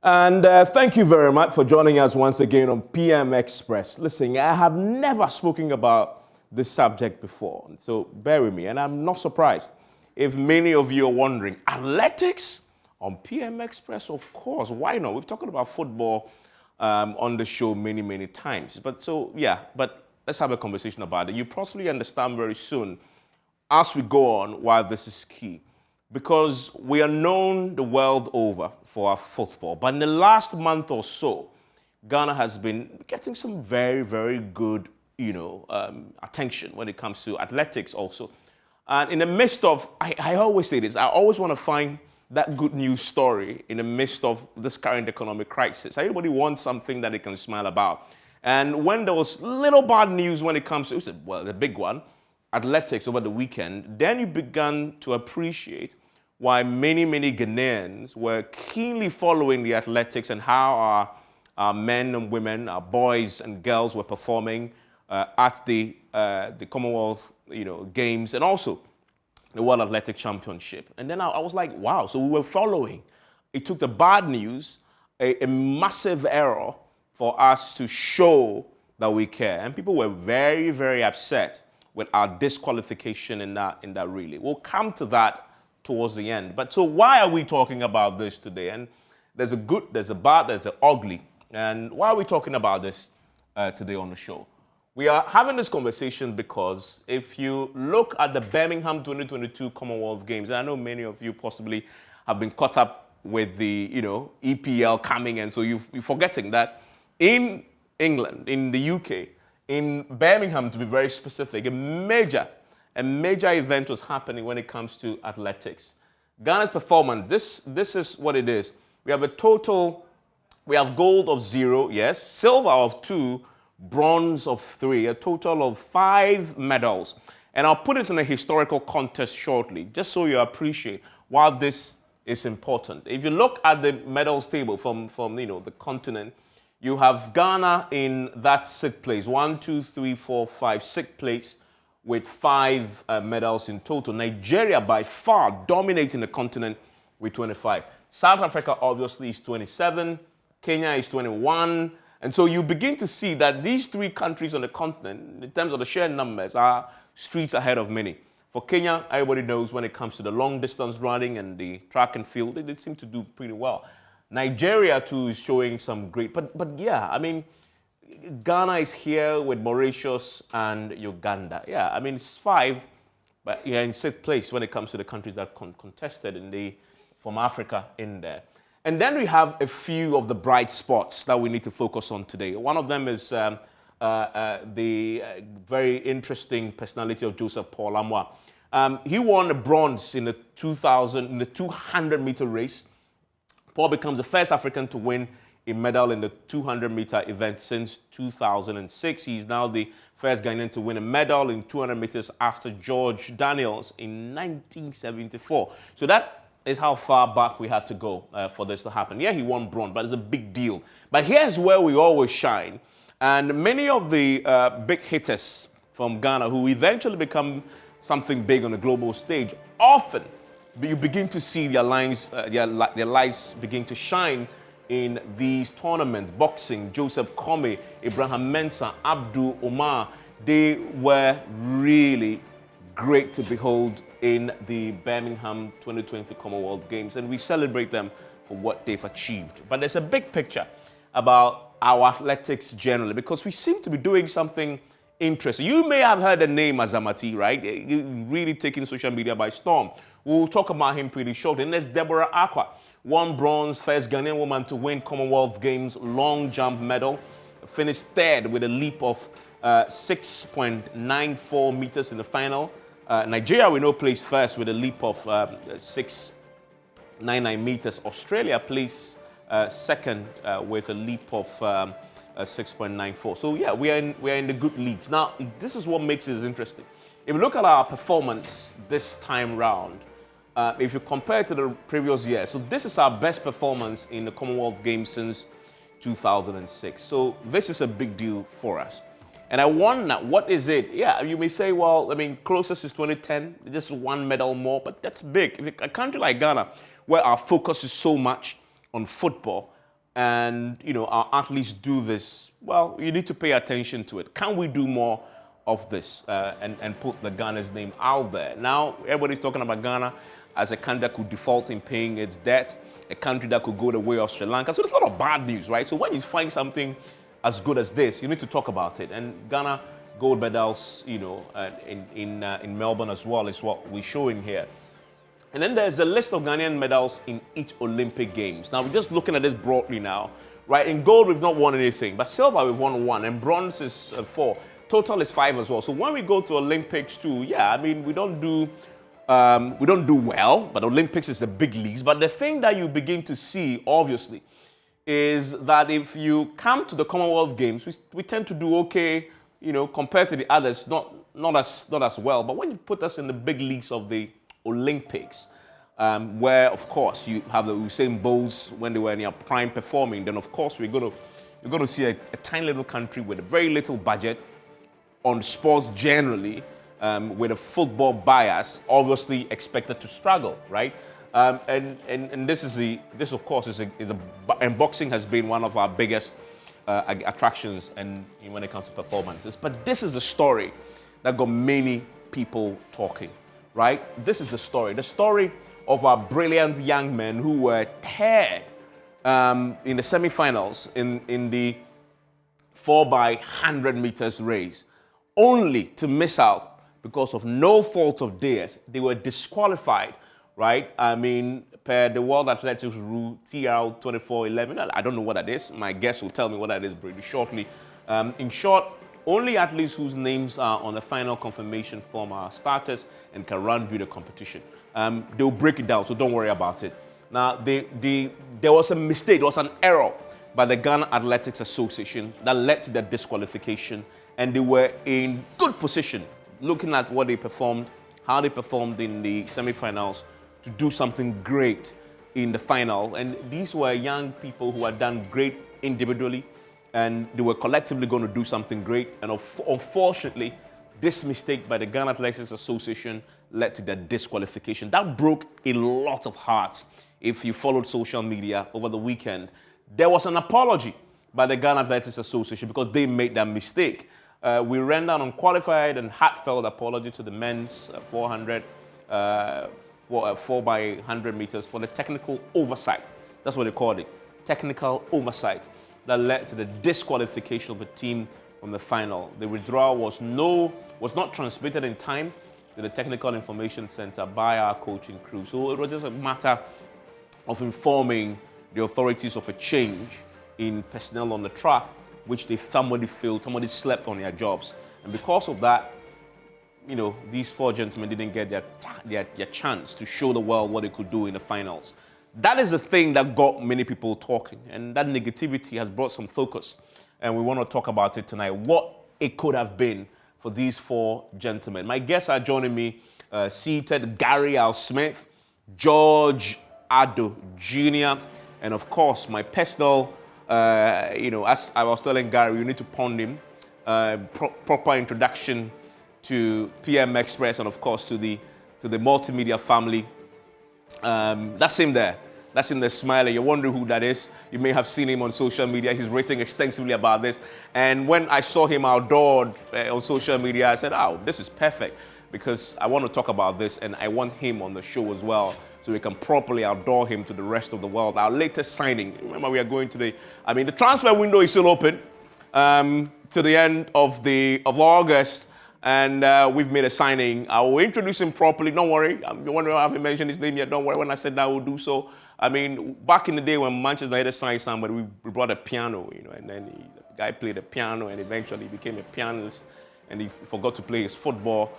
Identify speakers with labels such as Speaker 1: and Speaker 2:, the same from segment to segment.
Speaker 1: And thank you very much for joining us once again on PM Express. Listen, I have never spoken about this subject before, so bear with me. And I'm not surprised if many of you are wondering, athletics on PM Express? Of course, why not? We've talked about football on the show many times. But let's have a conversation about it. You possibly understand very soon as we go on why this is key. Because we are known the world over for our football. But in the last month or so, Ghana has been getting some very good, attention when it comes to athletics also. And in the midst of, I always say this, I always want to find that good news story in the midst of this current economic crisis. Everybody wants something that they can smile about. And when there was little bad news when it comes to, the big one, athletics over the weekend, then you began to appreciate why many Ghanaians were keenly following the athletics and how our men and women, our boys and girls were performing at the Commonwealth Games and also the World Athletic Championship. And then I was like, wow, so we were following. It took the bad news, a massive error for us to show that we care. And people were very upset with our disqualification in that relay. We'll come to that towards the end. But so why are we talking about this today? And there's a good, there's a bad, there's an ugly. And why are we talking about this today on the show? We are having this conversation because if you look at the Birmingham 2022 Commonwealth Games, and I know many of you possibly have been caught up with the EPL coming, and so you're forgetting that in England, in the UK, in Birmingham to be very specific, a major event was happening when it comes to athletics. Ghana's performance, this is what it is. We have gold of 0, yes, silver of 2, bronze of 3, a total of 5 medals. And I'll put it in a historical context shortly, just so you appreciate why this is important. If you look at the medals table from the continent, you have Ghana in that 6th place, 1, 2, 3, 4, 5, 6th place, with 5 medals in total. Nigeria, by far, dominating the continent with 25. South Africa, obviously, is 27. Kenya is 21. And so you begin to see that these 3 countries on the continent, in terms of the sheer numbers, are streets ahead of many. For Kenya, everybody knows when it comes to the long-distance running and the track and field, they seem to do pretty well. Nigeria, too, is showing some great... But yeah, I mean... Ghana is here with Mauritius and Uganda. Yeah, I mean, it's 5, but yeah, in 6th place when it comes to the countries that contested from Africa in there. And then we have a few of the bright spots that we need to focus on today. One of them is the very interesting personality of Joseph Paul Amoah. He won a bronze in the 200-meter race. Paul becomes the first African to win a medal in the 200-meter event since 2006. He's now the first Ghanaian to win a medal in 200 meters after George Daniels in 1974. So that is how far back we have to go for this to happen. Yeah, he won bronze, but it's a big deal. But here's where we always shine. And many of the big hitters from Ghana who eventually become something big on the global stage, often you begin to see their lights begin to shine in these tournaments. Boxing, Joseph Kome, Evans Mensah, Abdul Omar, they were really great to behold in the Birmingham 2020 Commonwealth Games, and we celebrate them for what they've achieved. But there's a big picture about our athletics generally, because we seem to be doing something interesting. You may have heard the name Azamati, right? Really taking social media by storm. We'll talk about him pretty shortly. And there's Deborah Aqua, 1 bronze, first Ghanaian woman to win Commonwealth Games long jump medal, finished 3rd with a leap of 6.94 meters in the final. Nigeria, we know, placed first with a leap of 6.99 meters. Australia placed second with a leap of 6.94. So yeah, we are in the good leagues. Now, this is what makes it interesting. If you look at our performance this time round, if you compare it to the previous year, so this is our best performance in the Commonwealth Games since 2006. So this is a big deal for us. And I wonder, what is it? Yeah, you may say, well, I mean, closest is 2010, just 1 medal more, but that's big. If a country like Ghana, where our focus is so much on football, and our athletes do this, well, you need to pay attention to it. Can we do more of this and put the Ghana's name out there? Now, everybody's talking about Ghana as a country that could default in paying its debt, a country that could go the way of Sri Lanka. So there's a lot of bad news, right? So when you find something as good as this, you need to talk about it. And Ghana gold medals, in Melbourne as well is what we're showing here. And then there's a list of Ghanaian medals in each Olympic Games. Now, we're just looking at this broadly now, right? In gold, we've not won anything, but silver, we've won 1, and bronze is 4. Total is 5 as well. So when we go to Olympics too, yeah, I mean, we don't do well, but Olympics is the big leagues. But the thing that you begin to see, obviously, is that if you come to the Commonwealth Games, we tend to do okay, compared to the others, not as well. But when you put us in the big leagues of the Olympics, where of course you have the Usain Bolts when they were in their prime performing, then of course you're going to see a tiny little country with a very little budget on sports generally, with a football bias, obviously expected to struggle, right? And this of course and boxing has been one of our biggest attractions and when it comes to performances. But this is the story that got many people talking. Right? This is the story of our brilliant young men who were teared in the semifinals in the 4x100 meters race, only to miss out because of no fault of theirs. They were disqualified, right? I mean, per the World Athletics rule TR 2411, I don't know what that is. My guest will tell me what that is pretty shortly. In short, only athletes whose names are on the final confirmation form are starters and can run through the competition. They'll break it down, so don't worry about it. Now, there was a mistake, there was an error by the Ghana Athletics Association that led to their disqualification, and they were in good position, looking at what they performed, how they performed in the semifinals, to do something great in the final. And these were young people who had done great individually, and they were collectively going to do something great. And unfortunately, this mistake by the Ghana Athletics Association led to their disqualification. That broke a lot of hearts. If you followed social media over the weekend, there was an apology by the Ghana Athletics Association because they made that mistake. We rendered an unqualified and heartfelt apology to the men's 400, 4x100 meters for the technical oversight. That's what they called it, technical oversight, that led to the disqualification of the team from the final. The withdrawal was not transmitted in time to the Technical Information Center by our coaching crew. So it was just a matter of informing the authorities of a change in personnel on the track, which somebody failed, somebody slept on their jobs. And because of that, these 4 gentlemen didn't get their chance to show the world what they could do in the finals. That is the thing that got many people talking, and that negativity has brought some focus. And we want to talk about it tonight, what it could have been for these 4 gentlemen. My guests are joining me seated: Gary Al Smith, George Addo Jr., and of course, my personal, as I was telling Gary, you need to pond him, proper introduction to PM Express, and of course to the Multimedia family. That's him there. That's him there smiling. You're wondering who that is. You may have seen him on social media. He's written extensively about this. And when I saw him outdoored on social media, I said, oh, this is perfect, because I want to talk about this and I want him on the show as well, so we can properly outdoor him to the rest of the world. Our latest signing, remember we are going to the transfer window is still open to the end of August. And we've made a signing. I will introduce him properly. Don't worry. You're wondering why I haven't mentioned his name yet. Don't worry. When I said that, I will do so. I mean, back in the day when Manchester United signed somebody, we brought a piano, and then the guy played the piano, and eventually became a pianist, and he forgot to play his football.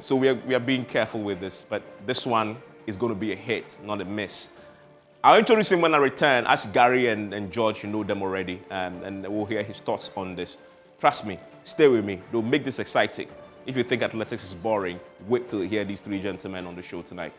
Speaker 1: So we are being careful with this. But this one is going to be a hit, not a miss. I'll introduce him when I return. Ask Gary and George, you know them already, and we'll hear his thoughts on this. Trust me. Stay with me. They'll make this exciting. If you think athletics is boring, wait till you hear these 3 gentlemen on the show tonight.